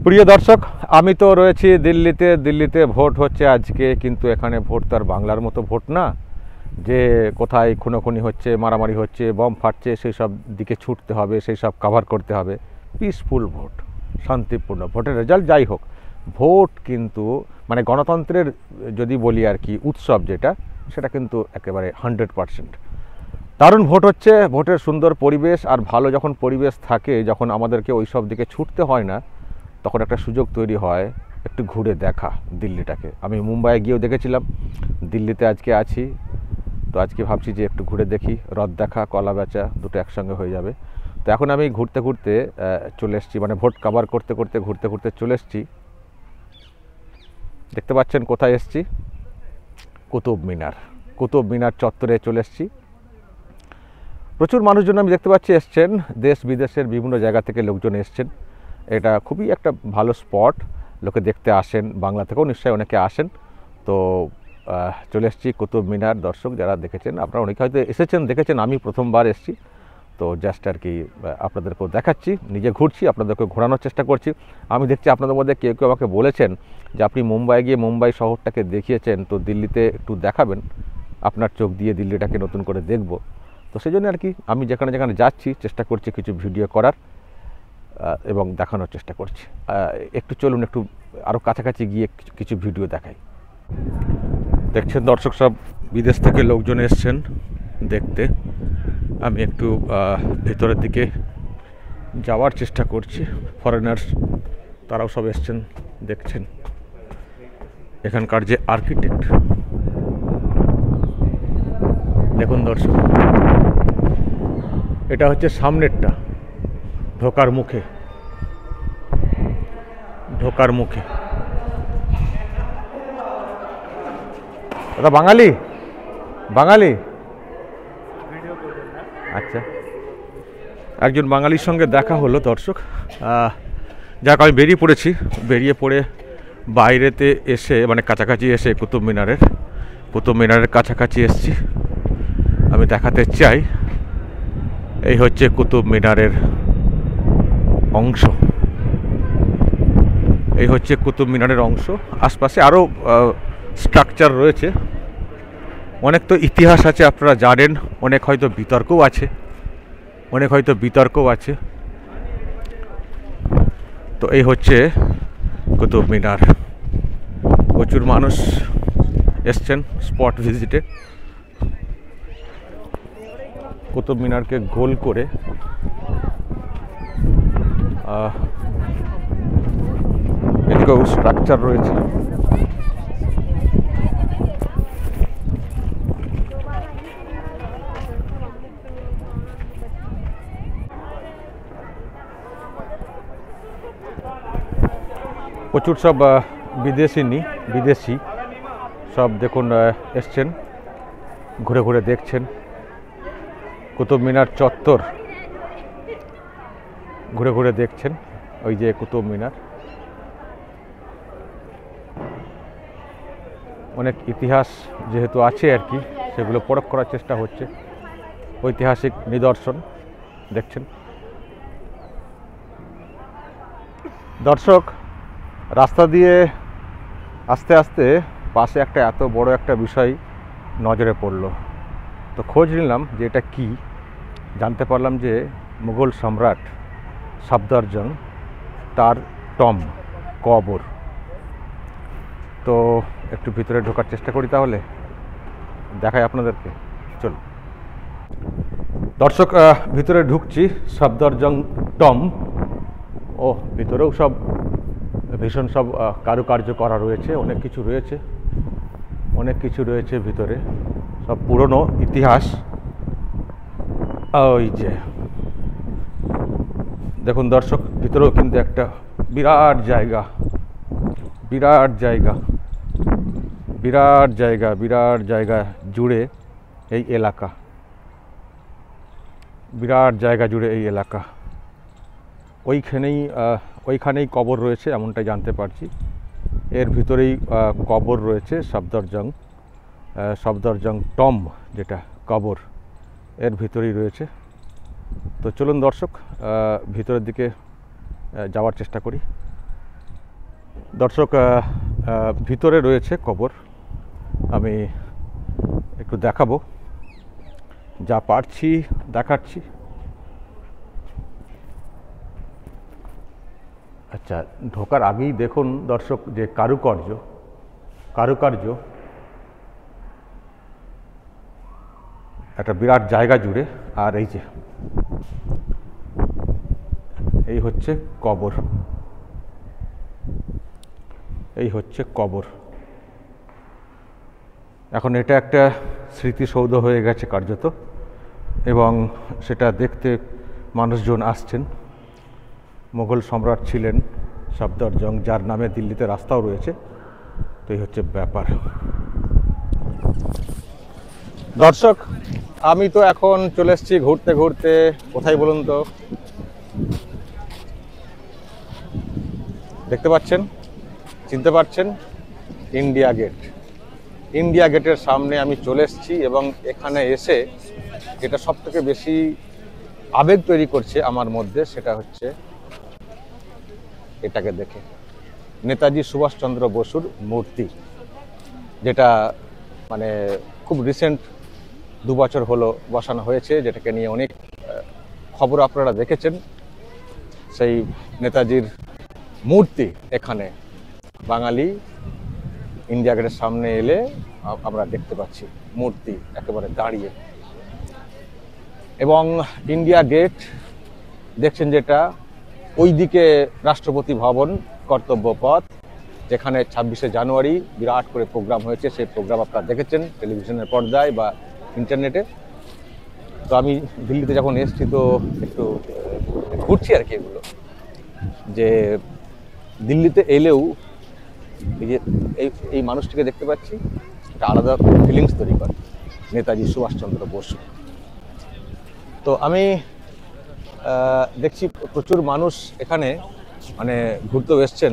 প্রিয় দর্শক, আমি তো রয়েছি দিল্লিতে ভোট হচ্ছে আজকে, কিন্তু এখানে ভোট তো আর বাংলার মতো ভোট না যে কোথায় খুনোখুনি হচ্ছে, মারামারি হচ্ছে, বম ফাটছে, সেই সব দিকে ছুটতে হবে, সেই সব কভার করতে হবে। পিসফুল ভোট, শান্তিপূর্ণ ভোটের রেজাল্ট যাই হোক, ভোট কিন্তু মানে গণতন্ত্রের যদি বলি আর কি উৎসব যেটা, সেটা কিন্তু একেবারে 100%। দারুণ ভোট হচ্ছে, ভোটের সুন্দর পরিবেশ, আর ভালো যখন পরিবেশ থাকে, যখন আমাদেরকে ওই সব দিকে ছুটতে হয় না, তখন একটা সুযোগ তৈরি হয় একটু ঘুরে দেখা দিল্লিটাকে। আমি মুম্বাইয়ে গিয়েও দেখেছিলাম, দিল্লিতে আজকে আছি, তো আজকে ভাবছি যে একটু ঘুরে দেখি, রথ দেখা, কলা বেচা দুটো একসঙ্গে হয়ে যাবে। তো এখন আমি ঘুরতে ঘুরতে চলে এসেছি, মানে ভোট কভার করতে করতে ঘুরতে ঘুরতে চলে এসেছি। দেখতে পাচ্ছেন কোথায় এসেছি? কুতুব মিনার চত্বরে চলে এসেছি। প্রচুর মানুষজন আমি দেখতে পাচ্ছি এসছেন, দেশ বিদেশের বিভিন্ন জায়গা থেকে লোকজন এসছেন। এটা খুবই একটা ভালো স্পট, লোকে দেখতে আসেন, বাংলা থেকেও নিশ্চয়ই অনেকে আসেন। তো চলে এসেছি কুতুব মিনার। দর্শক যারা দেখেছেন, আপনারা অনেকে হয়তো এসেছেন, দেখেছেন, আমি প্রথমবার এসেছি। তো জাস্ট আর কি আপনাদেরকেও দেখাচ্ছি, নিজে ঘুরছি, আপনাদেরকে ঘোরানোর চেষ্টা করছি। আমি দেখছি আপনাদের মধ্যে কেউ কেউ আমাকে বলেছেন যে আপনি মুম্বাই গিয়ে মুম্বাই শহরটাকে দেখিয়েছেন, তো দিল্লিতে একটু দেখাবেন, আপনার চোখ দিয়ে দিল্লিটাকে নতুন করে দেখব। তো সেই জন্য আর কি আমি যেখানে যেখানে যাচ্ছি চেষ্টা করছি কিছু ভিডিও করার এবং দেখানোর চেষ্টা করছি। একটু চলুন, একটু আরও কাছাকাছি গিয়ে কিছু ভিডিও দেখাই। দেখছেন দর্শক, সব বিদেশ থেকে লোকজন এসছেন দেখতে। আমি একটু ভেতরের দিকে যাওয়ার চেষ্টা করছি। ফরেনার্স তারাও সব এসছেন, দেখছেন এখানকার যে আর্কিটেক্ট। দেখুন দর্শক, এটা হচ্ছে সামনেরটা, ঢোকার মুখে। দাদা বাঙালি? আচ্ছা, একজন বাঙালির সঙ্গে দেখা হলো দর্শক। যাক, আমি বেরিয়ে পড়ে বাইরেতে এসে, মানে কাছাকাছি এসে কুতুব মিনারের কাছাকাছি এসেছি। আমি দেখাতে চাই, এই হচ্ছে কুতুব মিনারের অংশ। আশপাশে আরও স্ট্রাকচার রয়েছে, অনেক তো ইতিহাস আছে, আপনারা জানেন, অনেক হয়তো বিতর্কও আছে। তো এই হচ্ছে কুতুব মিনার। প্রচুর মানুষ এসছেন স্পট ভিজিটে। কুতুব মিনারকে গোল করে এদিকেও স্ট্রাকচার রয়েছে। প্রচুর সব বিদেশি সব দেখুন এসছেন, ঘুরে ঘুরে দেখছেন কুতুব মিনার চত্বর, ঘুরে ঘুরে দেখছেন। ওই যে কুতুব মিনার, অনেক ইতিহাস যেহেতু আছে আর কি, সেগুলো পরখ করার চেষ্টা হচ্ছে। ঐতিহাসিক নিদর্শন দেখছেন দর্শক। রাস্তা দিয়ে আস্তে আস্তে পাশে একটা এত বড় একটা বিষয় নজরে পড়লো। তো খোঁজ নিলাম যে এটা কী। জানতে পারলাম যে মুঘল সম্রাট সফদরজং, তার কবর। তো একটু ভিতরে ঢোকার চেষ্টা করি, তাহলে দেখাই আপনাদেরকে। চলুন দর্শক, ভিতরে ঢুকছি। সফদরজং ভিতরেও সব ভীষণ সব কারুকার্য করা রয়েছে, অনেক কিছু রয়েছে ভিতরে, সব পুরনো ইতিহাস। ওই যে দেখুন দর্শক, ভিতরেও কিন্তু একটা বিরাট জায়গা জুড়ে এই এলাকা, ওইখানেই কবর রয়েছে, এমনটাই জানতে পারছি। এর ভিতরেই কবর রয়েছে সফদরজং যেটা কবর, এর ভিতরেই রয়েছে। তো চলুন দর্শক, ভিতরের দিকে যাওয়ার চেষ্টা করি। দর্শক, ভিতরে রয়েছে কবর, আমি একটু দেখাবো, যা পারছি দেখাচ্ছি। আচ্ছা, ঢোকার আগেই দেখুন দর্শক যে কারুকার্য একটা বিরাট জায়গা জুড়ে। আর এই হচ্ছে কবর। এখন এটা একটা স্মৃতিসৌধ হয়ে গেছে কার্যত, এবং সেটা দেখতে মানুষজন আসছেন। মোগল সম্রাট ছিলেন সফদরজং, যার নামে দিল্লিতে রাস্তাও রয়েছে। তো এই হচ্ছে ব্যাপার। দর্শক, আমি তো এখন চলে এসেছি ঘুরতে ঘুরতে, কোথায় বলুন তো? দেখতে পাচ্ছেন, চিনতে পারছেন? ইন্ডিয়া গেটের সামনে আমি চলে এসেছি, এবং এখানে এসে যেটা সব থেকে বেশি আবেগ তৈরি করছে আমার মধ্যে, সেটা হচ্ছে এটাকে দেখে, নেতাজি সুভাষচন্দ্র বসুর মূর্তি, যেটা মানে খুব রিসেন্ট 2 বছর হলো বসানো হয়েছে, যেটাকে নিয়ে অনেক খবর আপনারা দেখেছেন। সেই নেতাজির মূর্তি এখানে বাঙালি ইন্ডিয়া গেটের সামনে এলে আমরা দেখতে পাচ্ছি মূর্তি একেবারে দাঁড়িয়ে। এবং ইন্ডিয়া গেট দেখছেন, যেটা ওইদিকে রাষ্ট্রপতি ভবন, কর্তব্য পথ, যেখানে 26শে জানুয়ারি বিরাট করে প্রোগ্রাম হয়েছে। সেই প্রোগ্রাম আপনারা দেখেছেন টেলিভিশনের পর্দায় বা ইন্টারনেটে। তো আমি দিল্লিতে যখন এসেছি তো একটু ঘুরছি আর কি, এগুলো যে দিল্লিতে এলেও এই যে এই মানুষটিকে দেখতে পাচ্ছি, একটা আলাদা ফিলিংস তৈরি করে, নেতাজি সুভাষচন্দ্র বসু। তো আমি দেখছি প্রচুর মানুষ এখানে মানে ঘুরতেও এসছেন,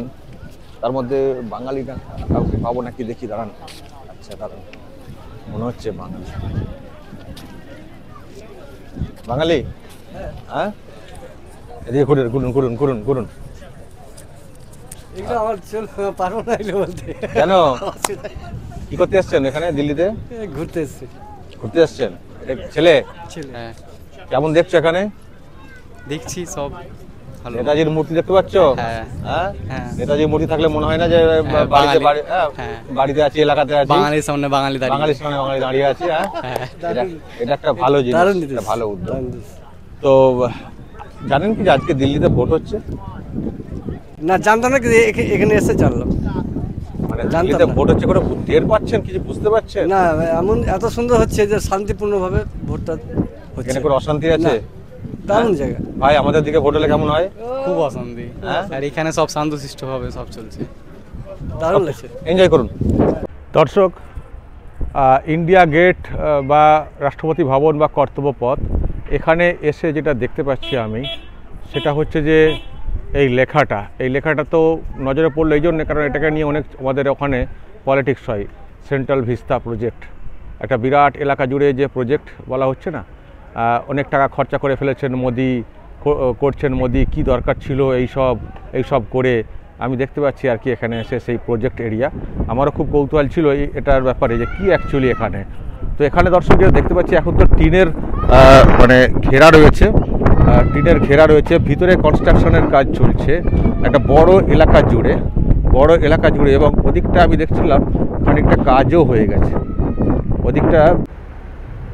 তার মধ্যে বাঙালি না কাউকে পাবো নাকি দেখি, দাঁড়ান। আচ্ছা দাঁড়ান, মনে হচ্ছে বাঙালি। হ্যাঁ, এদিকে ঘুরুন। কেন, কি করতে এসছেন এখানে দিল্লিতে? ঘুরতে এসছেন? ছেলে? কেমন দেখছো এখানে? দেখছি সব ভালো। নেতাজির মূর্তি দেখতে পাচ্ছ? হ্যাঁ, নেতাজির মূর্তি থাকলে মনে হয় না যে বাড়িতে আছি, এলাকাতে আছি, বাঙালির সামনে বাঙালি দাঁড়িয়ে আছি। এটা একটা ভালো জিনিস, ভালো উদ্যোগ। তো জানেন কি আজকে দিল্লিতে ভোট হচ্ছে? না, জানতাম না, এখানে এসে জানলাম। মানে দিল্লিতে ভোট হচ্ছে, কোনো টের পাচ্ছেন, কিছু বুঝতে পারছেন? না, এমন এত সুন্দর হচ্ছে যে শান্তিপূর্ণভাবে ভোটটা হচ্ছে। এখানে কোনো অশান্তি আছে? দারুণ জায়গা ভাই, আমাদের দিকে ভোট হলে কেমন হয়? খুব অশান্তি, আর এখানে সব শান্তশিষ্ট ভাবে সব চলছে, দারুণ লাগছে, এনজয় করুন। দর্শক, ইন্ডিয়া গেট বা রাষ্ট্রপতি ভবন বা কর্তব্য পথ, এখানে এসে যেটা দেখতে পাচ্ছি আমি, সেটা হচ্ছে যে এই লেখাটা তো নজরে পড়লো এই জন্য, কারণ এটাকে নিয়ে অনেক আমাদের ওখানে পলিটিক্স হয়। সেন্ট্রাল ভিস্তা প্রজেক্ট, একটা বিরাট এলাকা জুড়ে যে প্রজেক্ট বলা হচ্ছে না, অনেক টাকা খরচা করে ফেলেছেন মোদি, কি দরকার ছিল এইসব করে। আমি দেখতে পাচ্ছি আর কি এখানে এসে সেই প্রজেক্ট এরিয়া। আমারও খুব কৌতূহল ছিল এটার ব্যাপারে, যে কি অ্যাকচুয়ালি এখানে। তো এখানে দর্শক দেখতে পাচ্ছি এখন তো টিনের মানে ঘেরা রয়েছে, ভিতরে কনস্ট্রাকশনের কাজ চলছে একটা বড় এলাকা জুড়ে, এবং ওদিকটা আমি দেখছিলাম খানিকটা কাজও হয়ে গেছে ওদিকটা।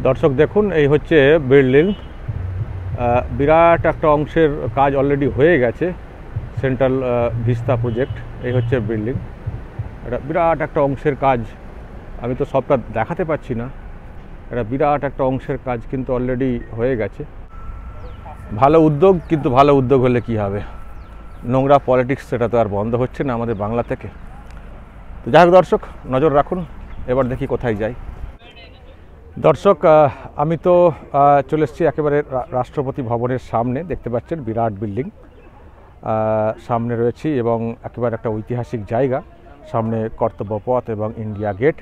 দর্শক দেখুন, এই হচ্ছে বিল্ডিং, বিরাট একটা অংশের কাজ অলরেডি হয়ে গেছে, সেন্ট্রাল ভিস্তা প্রজেক্ট। এই হচ্ছে বিল্ডিং, এটা বিরাট একটা অংশের কাজ, আমি তো সবটা দেখাতে পাচ্ছি না। এটা বিরাট একটা অংশের কাজ কিন্তু অলরেডি হয়ে গেছে। ভালো উদ্যোগ, কিন্তু ভালো উদ্যোগ হলে কি হবে, নোংরা পলিটিক্স সেটা তো আর বন্ধ হচ্ছে না আমাদের বাংলা থেকে। তো যাই হোক দর্শক, নজর রাখুন, এবার দেখি কোথায় যাই। দর্শক, আমি তো চলে এসেছি একেবারে রাষ্ট্রপতি ভবনের সামনে, দেখতে পাচ্ছেন বিরাট বিল্ডিং সামনে রয়েছি, এবং একেবারে একটা ঐতিহাসিক জায়গা, সামনে কর্তব্য পথ এবং ইন্ডিয়া গেট।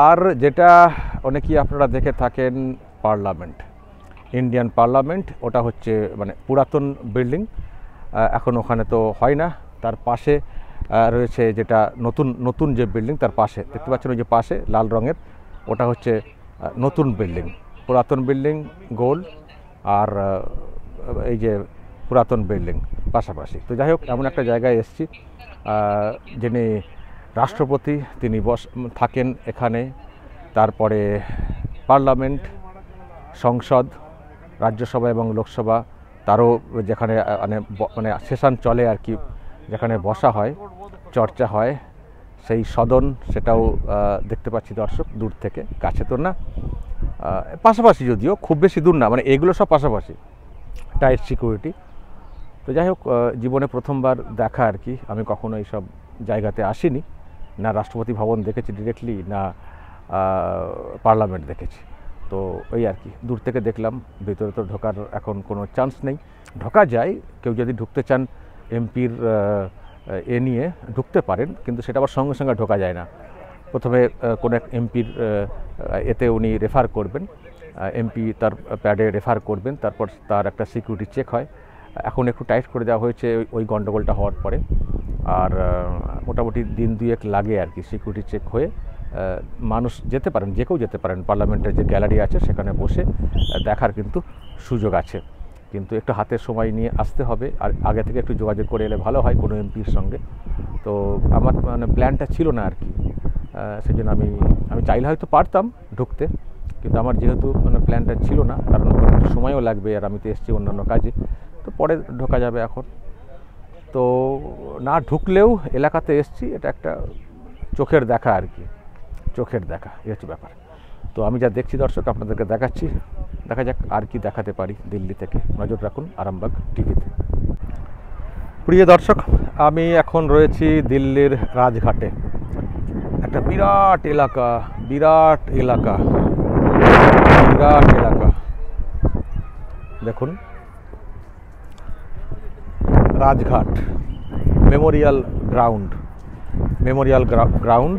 আর যেটা অনেকেই আপনারা দেখে থাকেন ইন্ডিয়ান পার্লামেন্ট, ওটা হচ্ছে মানে পুরাতন বিল্ডিং, এখন ওখানে তো হয় না। তার পাশে রয়েছে যেটা নতুন নতুন যে বিল্ডিং তার পাশে দেখতে পাচ্ছেন ওই যে পাশে লাল রঙের ওটা হচ্ছে নতুন বিল্ডিং, পুরাতন বিল্ডিং গোল আর এই যে পুরাতন বিল্ডিং পাশাপাশি। তো যাই হোক এমন একটা জায়গায় এসেছি যিনি রাষ্ট্রপতি তিনি থাকেন এখানে, তারপরে পার্লামেন্ট, সংসদ, রাজ্যসভা এবং লোকসভা তারও যেখানে মানে সেশন চলে আর কি, যেখানে বসা হয় চর্চা হয় সেই সদন, সেটাও দেখতে পাচ্ছি দর্শক দূর থেকে, কাছে তো না, পাশাপাশি যদিও খুব বেশি দূর না, মানে এগুলো সব পাশাপাশি, টাইট সিকিউরিটি। তো যাই হোক জীবনে প্রথমবার দেখা আর কি, আমি কখনো এইসব জায়গাতে আসিনি, না রাষ্ট্রপতি ভবন দেখেছি ডিরেক্টলি, না পার্লামেন্ট দেখেছি। তো ওই আর কি দূর থেকে দেখলাম, ভেতরে তো ঢোকার এখন কোনো চান্স নেই। ঢোকা যায়, কেউ যদি ঢুকতে চান এমপির নিয়ে ঢুকতে পারেন, কিন্তু সেটা আবার সঙ্গে সঙ্গে ঢোকা যায় না। প্রথমে কোনো এক এমপির এতে উনি রেফার করবেন, এমপি তার প্যাডে রেফার করবেন, তারপর তার একটা সিকিউরিটি চেক হয়। এখন একটু টাইট করে দেওয়া হয়েছে ওই গণ্ডগোলটা হওয়ার পরে, আর মোটামুটি দিন দুয়েক লাগে আর কি সিকিউরিটি চেক হয়ে মানুষ যেতে পারেন, যে কেউ যেতে পারেন। পার্লামেন্টের যে গ্যালারি আছে সেখানে বসে দেখার কিন্তু সুযোগ আছে, কিন্তু একটু হাতে সময় নিয়ে আসতে হবে, আর আগে থেকে একটু যোগাযোগ করে এলে ভালো হয় কোনো এমপির সঙ্গে। তো আমার মানে প্ল্যানটা ছিল না আর কি, সেই জন্য আমি চাইলে হয়তো পারতাম ঢুকতে, কিন্তু আমার যেহেতু মানে প্ল্যানটা ছিল না, কারণ একটু সময়ও লাগবে, আর আমি তো এসেছি অন্যান্য কাজে, তো পরে ঢোকা যাবে এখন। তো না ঢুকলেও এলাকাতে এসেছি, এটা একটা চোখের দেখা আর কি, চোখের দেখা, এই হচ্ছে ব্যাপার। তো আমি যা দেখছি দর্শক আপনাদেরকে দেখাচ্ছি, দেখা যাক আর কি দেখাতে পারি দিল্লি থেকে। নজর রাখুন আরামবাগ টিভিতে। প্রিয় দর্শক, আমি এখন রয়েছি দিল্লির রাজঘাটে, একটা বিরাট এলাকা, বিরাট এলাকা, বিরাট এলাকা। দেখুন Rajghat Memorial ground, Memorial ground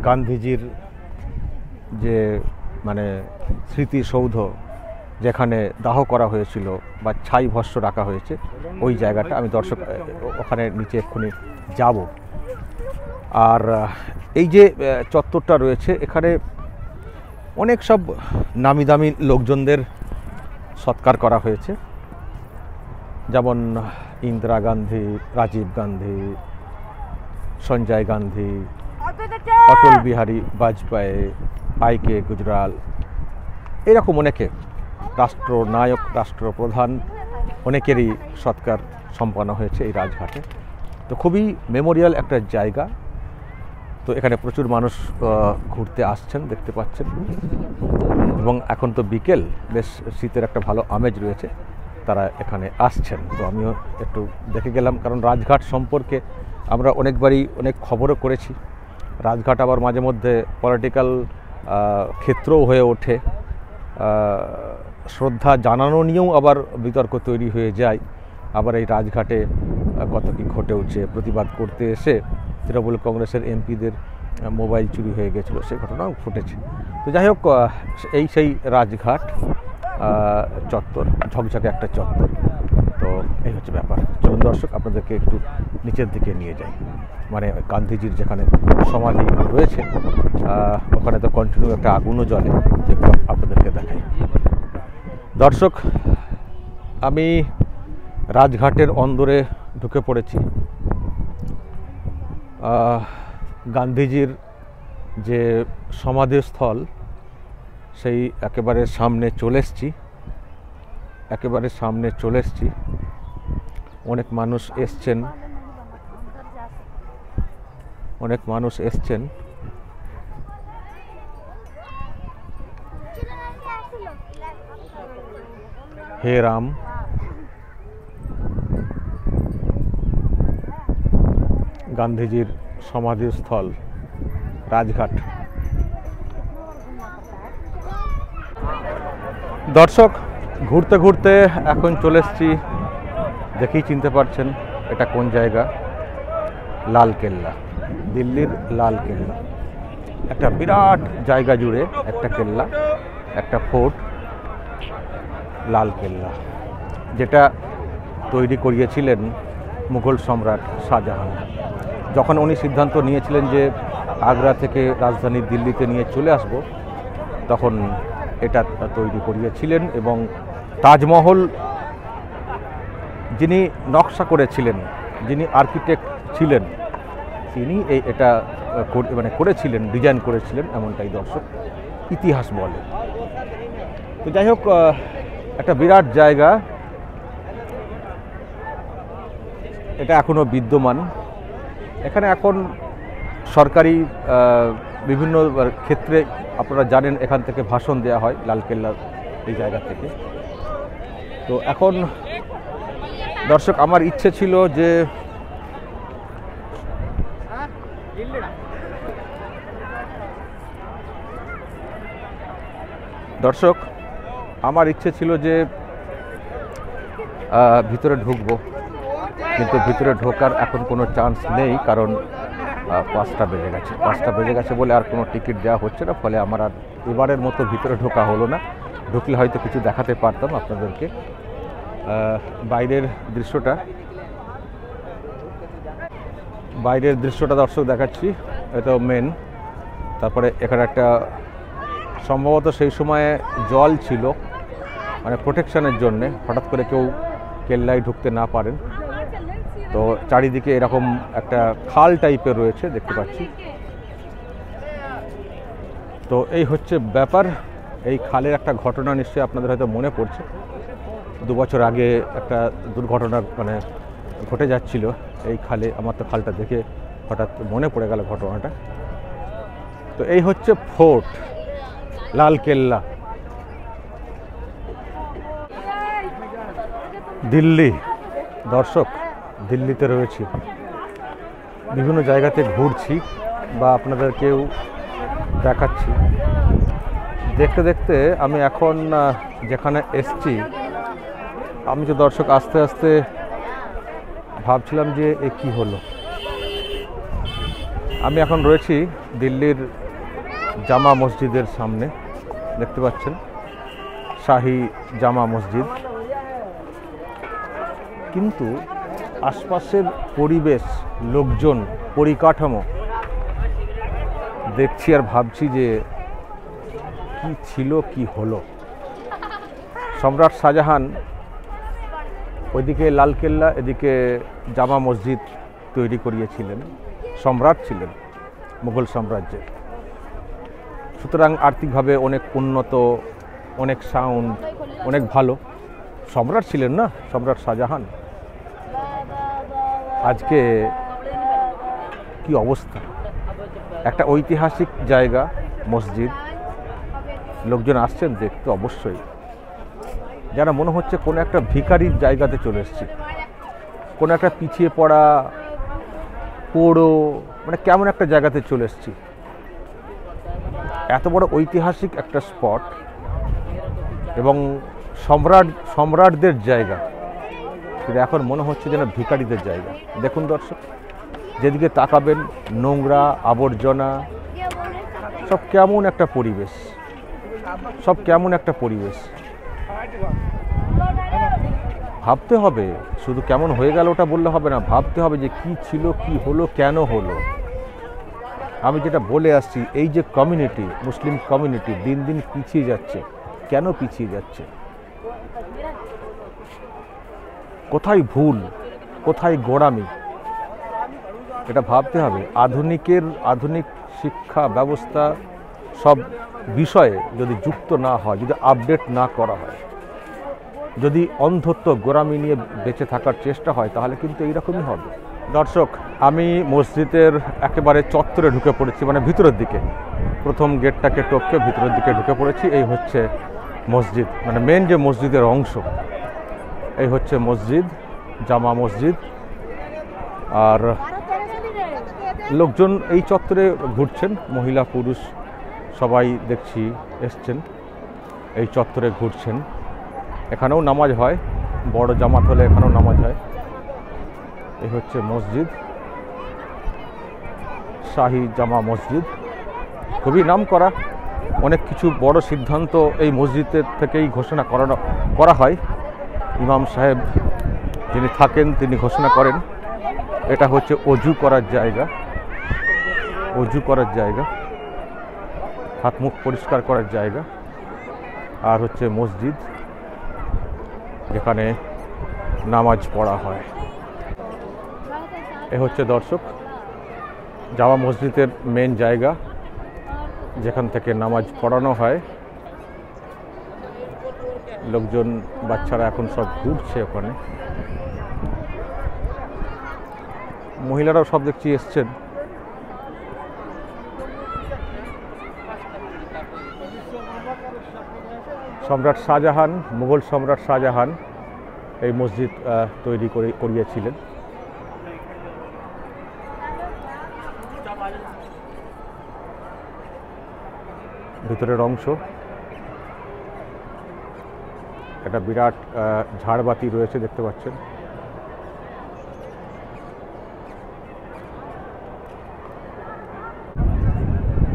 গান্ধীজির যে মানে স্মৃতিসৌধ যেখানে দাহ করা হয়েছিল বা ছাই ভস্য রাখা হয়েছে, ওই জায়গাটা আমি দর্শক ওখানে নিচে এক্ষুনি যাব। আর এই যে চত্বরটা রয়েছে এখানে অনেক সব নামি দামি লোকজনদের সৎকার করা হয়েছে, যেমন ইন্দিরা গান্ধী, রাজীব গান্ধী, সঞ্জয় গান্ধী, অটল বিহারী বাজপেয়ী, আইকে গুজরাল, এরকম অনেকে, রাষ্ট্রনায়ক, রাষ্ট্রপ্রধান, অনেকেরই সৎকার সম্পন্ন হয়েছে এই রাজঘাটে। তো খুবই মেমোরিয়াল একটা জায়গা। তো এখানে প্রচুর মানুষ ঘুরতে আসছেন দেখতে পাচ্ছেন, এবং এখন তো বিকেল, বেশ শীতের একটা ভালো আমেজ রয়েছে, তারা এখানে আসছেন। তো আমিও একটু দেখে গেলাম, কারণ রাজঘাট সম্পর্কে আমরা অনেকবারই অনেক খবরও করেছি। রাজঘাট আবার মাঝে মধ্যে পলিটিক্যাল ক্ষেত্রও হয়ে ওঠে, শ্রদ্ধা জানানো নিয়েও আবার বিতর্ক তৈরি হয়ে যায়। আবার এই রাজঘাটে কত কী ঘটেওছে, প্রতিবাদ করতে এসে তৃণমূল কংগ্রেসের এমপিদের মোবাইল চুরি হয়ে গেছিলো, সে ঘটনাও ঘটেছে। তো যাই হোক, এই সেই রাজঘাট চত্বর, ঝকঝকে একটা চত্বর। তো এই হচ্ছে ব্যাপার। চলুন দর্শক আপনাদেরকে একটু নিচের দিকে নিয়ে যাই, মানে গান্ধীজির যেখানে সমাধি রয়েছে ওখানে তো কন্টিনিউ একটা আগুনও জ্বলে, একটু আপনাদেরকে দেখাই। দর্শক, আমি রাজঘাটের অন্দরে ঢুকে পড়েছি। গান্ধীজির যে সমাধিস্থল সেই একেবারে সামনে চলে এসেছি, একেবারে সামনে চলে এসেছি। অনেক মানুষ এসছেন, অনেক মানুষ এসছেন। হে রাম, গান্ধীজির সমাধিস্থল রাজঘাট। দর্শক, ঘুরতে ঘুরতে এখন চলে এসেছি, দেখেই চিনতে পারছেন এটা কোন জায়গা, লাল কেল্লা, দিল্লির লাল কেল্লা। একটা বিরাট জায়গা জুড়ে একটা কেল্লা, একটা ফোর্ট, লাল কেল্লা, যেটা তৈরি করিয়েছিলেন মুঘল সম্রাট শাহজাহান। যখন উনি সিদ্ধান্ত নিয়েছিলেন যে আগ্রা থেকে রাজধানী দিল্লিতে নিয়ে চলে আসব, তখন এটা তৈরি করিয়েছিলেন। এবং তাজমহল যিনি নকশা করেছিলেন, যিনি আর্কিটেক্ট ছিলেন, তিনি এটা করেছিলেন, ডিজাইন করেছিলেন, এমনটাই দর্শক ইতিহাস বলে। তো যাই হোক, একটা বিরাট জায়গা, এটা এখনও বিদ্যমান। এখানে এখন সরকারি বিভিন্ন ক্ষেত্রে আপনারা জানেন এখান থেকে ভাষণ দেওয়া হয়, লালকেল্লা এই জায়গা থেকে। তো এখন দর্শক, আমার ইচ্ছে ছিল যে ভিতরে ঢুকবো, কিন্তু ভিতরে ঢোকার এখন কোনো চান্স নেই, কারণ 5টা বেজে গেছে বলে আর কোনো টিকিট দেওয়া হচ্ছে না। ফলে আমার আর এবারের মতো ভিতরে ঢোকা হলো না। ঢুকলে হয়তো কিছু দেখাতে পারতাম আপনাদেরকে। বাইরের দৃশ্যটা দর্শক দেখাচ্ছি, এটা মেন। তারপরে এখানে একটা সম্ভবত সেই সময়ে জল ছিল, মানে প্রোটেকশনের জন্যে, হঠাৎ করে কেউ কেল্লায় ঢুকতে না পারেন। তো চারিদিকে এরকম একটা খাল টাইপের রয়েছে, দেখতে পাচ্ছি। তো এই হচ্ছে ব্যাপার। এই খালের একটা ঘটনা নিশ্চয়ই আপনাদের হয়তো মনে পড়ছে। 2 বছর আগে একটা দুর্ঘটনা ঘটে যাচ্ছিল এই খালে। আমার তো খালটা দেখে হঠাৎ মনে পড়ে গেল ঘটনাটা। তো এই হচ্ছে ফোর্ট লালকেল্লা, দিল্লি। দর্শক, দিল্লিতে রয়েছি, বিভিন্ন জায়গাতে ঘুরছি বা আপনাদেরকেও দেখাচ্ছি। দেখতে দেখতে আমি এখন যেখানে এসছি, আমি তো দর্শক আস্তে আস্তে ভাবছিলাম যে এ কী হলো। আমি এখন রয়েছি দিল্লির জামা মসজিদের সামনে, দেখতে পাচ্ছেন শাহী জামা মসজিদ। কিন্তু আশপাশের পরিবেশ, লোকজন, পরিকাঠামো দেখছি আর ভাবছি যে কি ছিল, কি হলো। সম্রাট শাহজাহান ওইদিকে লালকেল্লা, এদিকে জামা মসজিদ তৈরি করিয়েছিলেন। সম্রাট ছিলেন মুঘল সাম্রাজ্যের, সুতরাং আর্থিকভাবে অনেক উন্নত, অনেক সাউন্ড, অনেক ভালো। সম্রাট ছিলেন না সম্রাট শাহজাহান। আজকে কি অবস্থা, একটা ঐতিহাসিক জায়গা, মসজিদ, লোকজন আসছেন দেখতে অবশ্যই, যেন মনে হচ্ছে কোনো একটা ভিখারির জায়গাতে চলে এসেছি, কোনো একটা পিছিয়ে পড়া পোড়ো, কেমন একটা জায়গাতে চলে এসেছি। এত বড় ঐতিহাসিক একটা স্পট এবং সম্রাটদের জায়গা, কিন্তু এখন মনে হচ্ছে যেন ভিখারিদের জায়গা। দেখুন দর্শক, যেদিকে তাকাবেন নোংরা, আবর্জনা, সব কেমন একটা পরিবেশ। ভাবতে হবে, শুধু কেমন হয়ে গেল ওটা বললে হবে না, ভাবতে হবে যে কি ছিল, কি হলো, কেন হলো। আমি যেটা বলে আসছি, এই যে কমিউনিটি, মুসলিম কমিউনিটি দিন দিন পিছিয়ে যাচ্ছে। কেন পিছিয়ে যাচ্ছে? কোথায় ভুল, কোথায় গোড়ামি, এটা ভাবতে হবে। আধুনিক শিক্ষা ব্যবস্থা সব বিষয়ে যদি যুক্ত না হয়, যদি আপডেট না করা হয়, যদি অন্ধত্ব গোড়ামি নিয়ে বেঁচে থাকার চেষ্টা হয়, তাহলে কিন্তু এইরকমই হবে। দর্শক, আমি মসজিদের একেবারে চত্বরে ঢুকে পড়েছি, ভিতরের দিকে। প্রথম গেটটাকে টপকে ভিতরের দিকে ঢুকে পড়েছি। এই হচ্ছে মসজিদ, মেন যে মসজিদের অংশ, এই হচ্ছে মসজিদ, জামা মসজিদ। আর লোকজন এই চত্বরে ঘুরছেন, মহিলা পুরুষ সবাই দেখছি এসছেন, এই চত্বরে ঘুরছেন। এখানেও নামাজ হয়, বড় জামাত হলে এখানেও নামাজ হয়। এই হচ্ছে মসজিদ, শাহী জামা মসজিদ, খুবই নামকরা। অনেক কিছু বড় সিদ্ধান্ত এই মসজিদের থেকেই ঘোষণা করা হয়। ইমাম সাহেব যিনি থাকেন তিনি ঘোষণা করেন। এটা হচ্ছে অজু করার জায়গা, অজু করার জায়গা, হাত মুখ পরিষ্কার করার জায়গা। আর হচ্ছে মসজিদ, যেখানে নামাজ পড়া হয়। এ হচ্ছে দর্শক জামা মসজিদের মেন জায়গা, যেখান থেকে নামাজ পড়ানো হয়। লোকজন, বাচ্চারা এখন সব ঘুরছে ওখানে, মহিলারাও সব দেখছি এসছেন। সম্রাট শাহজাহান, মুঘল সম্রাট শাহজাহান এই মসজিদ তৈরি করিয়েছিলেন। ভিতরের অংশ, একটা বিরাট ঝাড়বাতি রয়েছে দেখতে পাচ্ছেন।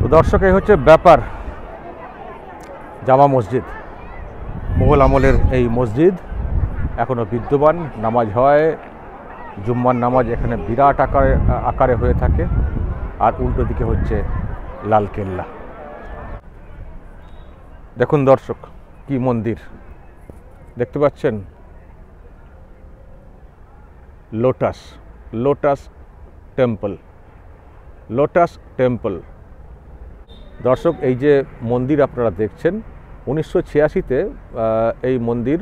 তো দর্শক, এই হচ্ছে ব্যাপার জামা মসজিদ। মুঘল আমলের এই মসজিদ এখনো বিদ্যমান, নামাজ হয়, জুম্মার নামাজ এখানে বিরাট আকারে হয়ে থাকে। আর উল্টো দিকে হচ্ছে লালকেল্লা। দেখুন দর্শক, কি মন্দির দেখতে পাচ্ছেন, lotus, lotus temple, lotus temple. দর্শক, এই যে মন্দির আপনারা দেখছেন, 1986-তে এই মন্দির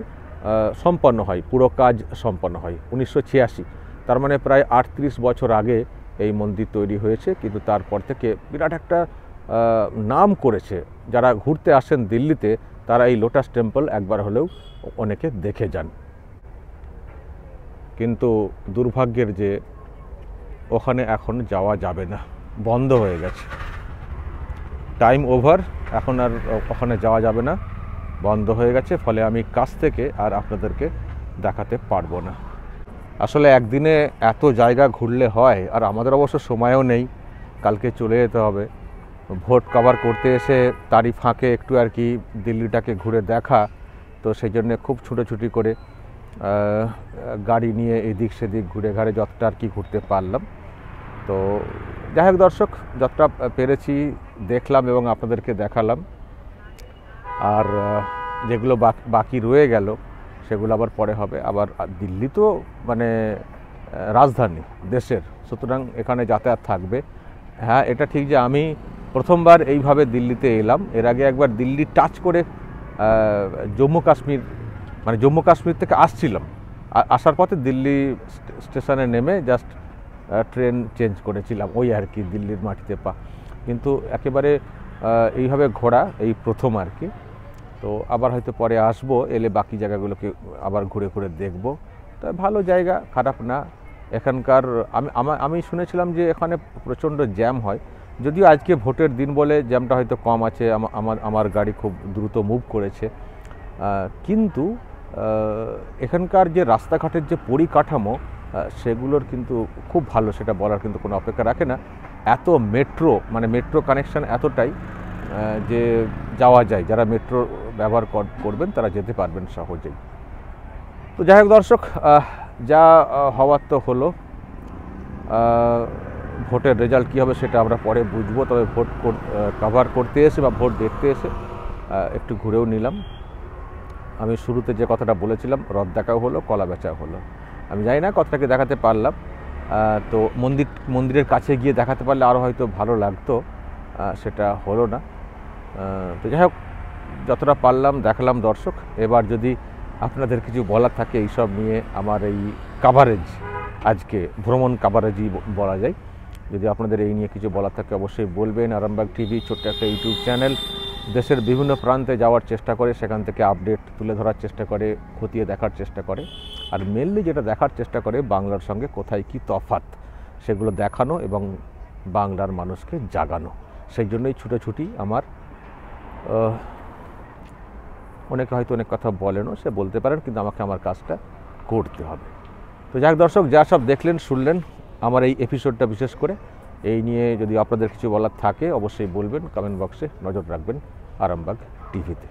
সম্পন্ন হয়, পুরো কাজ সম্পন্ন হয় 1986। তার মানে প্রায় 38 বছর আগে এই মন্দির তৈরি হয়েছে। কিন্তু তারপর থেকে বিরাট একটা নাম করেছে। যারা ঘুরতে আসেন দিল্লিতে, তারা এই লোটাস টেম্পল একবার হলেও অনেকে দেখে যান। কিন্তু দুর্ভাগ্যের যে ওখানে এখন যাওয়া যাবে না, বন্ধ হয়ে গেছে, টাইম ওভার, এখন আর ওখানে যাওয়া যাবে না, বন্ধ হয়ে গেছে। ফলে আমি কাছ থেকে আর আপনাদেরকে দেখাতে পারবো না। আসলে একদিনে এত জায়গা ঘুরলে হয়, আর আমাদের অবশ্য সময়ও নেই, কালকে চলে যেতে হবে। ভোট কভার করতে এসে তারই ফাঁকে একটু আর কি দিল্লিটাকে ঘুরে দেখা, তো সেই জন্যে খুব ছুটোছুটি করে গাড়ি নিয়ে এদিক সেদিক ঘুরে ঘাড়ে যতটা আর কি ঘুরতে পারলাম। তো যাই হোক দর্শক, যতটা পেরেছি দেখলাম এবং আপনাদেরকে দেখালাম। আর যেগুলো বাকি রয়ে গেল সেগুলো আবার পরে হবে। আবার দিল্লি তো মানে রাজধানী দেশের, সুতরাং এখানে যাতায়াত থাকবে। হ্যাঁ, এটা ঠিক যে আমি প্রথমবার এইভাবে দিল্লিতে এলাম। এর আগে একবার দিল্লি টাচ করে জম্মু কাশ্মীর থেকে আসছিলাম। আসার পথে দিল্লি স্টেশনে নেমে জাস্ট ট্রেন চেঞ্জ করেছিলাম, ওই আর কি, দিল্লির মাটিতে পা। কিন্তু একেবারে এইভাবে ঘোরা এই প্রথম আর কি। তো আবার হয়তো পরে আসবো, এলে বাকি জায়গাগুলোকে আবার ঘুরে ঘুরে দেখব। তা ভালো জায়গা, খারাপ না। এখানকার আমি শুনেছিলাম যে এখানে প্রচণ্ড জ্যাম হয়, যদিও আজকে ভোটের দিন বলে জ্যামটা হয়তো কম আছে। আমার গাড়ি খুব দ্রুত মুভ করেছে। কিন্তু এখানকার যে রাস্তাঘাটের যে পরিকাঠামো, সেগুলোর কিন্তু খুব ভালো, সেটা বলার কিন্তু কোনো অপেক্ষা রাখে না। এত মেট্রো কানেকশান এতটাই যে যাওয়া যায়, যারা মেট্রো ব্যবহার করবেন তারা যেতে পারবেন সহজেই। তো যাই হোক দর্শক, যা হওয়ার তো হলো। ভোটের রেজাল্ট কী হবে সেটা আমরা পরে বুঝবো। তবে ভোট কভার করতে এসে বা ভোট দেখতে এসে একটু ঘুরেও নিলাম। আমি শুরুতে যে কথাটা বলেছিলাম, রথ দেখাও হলো, কলা বেচাও হলো। আমি জানি না কথাটাকে দেখাতে পারলাম, তো মন্দিরের কাছে গিয়ে দেখাতে পারলে আরও হয়তো ভালো লাগতো, সেটা হলো না। তো যাই হোক, যতটা পারলাম দেখালাম দর্শক। এবার যদি আপনাদের কিছু বলার থাকে এইসব নিয়ে, আমার এই কাভারেজ, আজকে ভ্রমণ কাভারেজই বলা যায়, যদি আপনাদের এই নিয়ে কিছু বলার থাকে অবশ্যই বলবেন। আরামবাগ টিভি ছোট্ট একটা ইউটিউব চ্যানেল, দেশের বিভিন্ন প্রান্তে যাওয়ার চেষ্টা করে, সেখান থেকে আপডেট তুলে ধরার চেষ্টা করে, খতিয়ে দেখার চেষ্টা করে। আর মেনলি যেটা দেখার চেষ্টা করে, বাংলার সঙ্গে কোথায় কি তফাৎ, সেগুলো দেখানো এবং বাংলার মানুষকে জাগানো। সেই জন্যই ছুটোছুটি আমার। অনেকে হয়তো অনেক কথা বলেনও, সে বলতে পারেন, কিন্তু আমাকে আমার কাজটা করতে হবে। তো যাক দর্শক, যা সব দেখলেন শুনলেন আমার এই এপিসোডটা, বিশেষ করে এই নিয়ে যদি আপনাদের কিছু বলার থাকে অবশ্যই বলবেন, কমেন্ট বক্সে নজর রাখবেন আরামবাগ টিভিতে।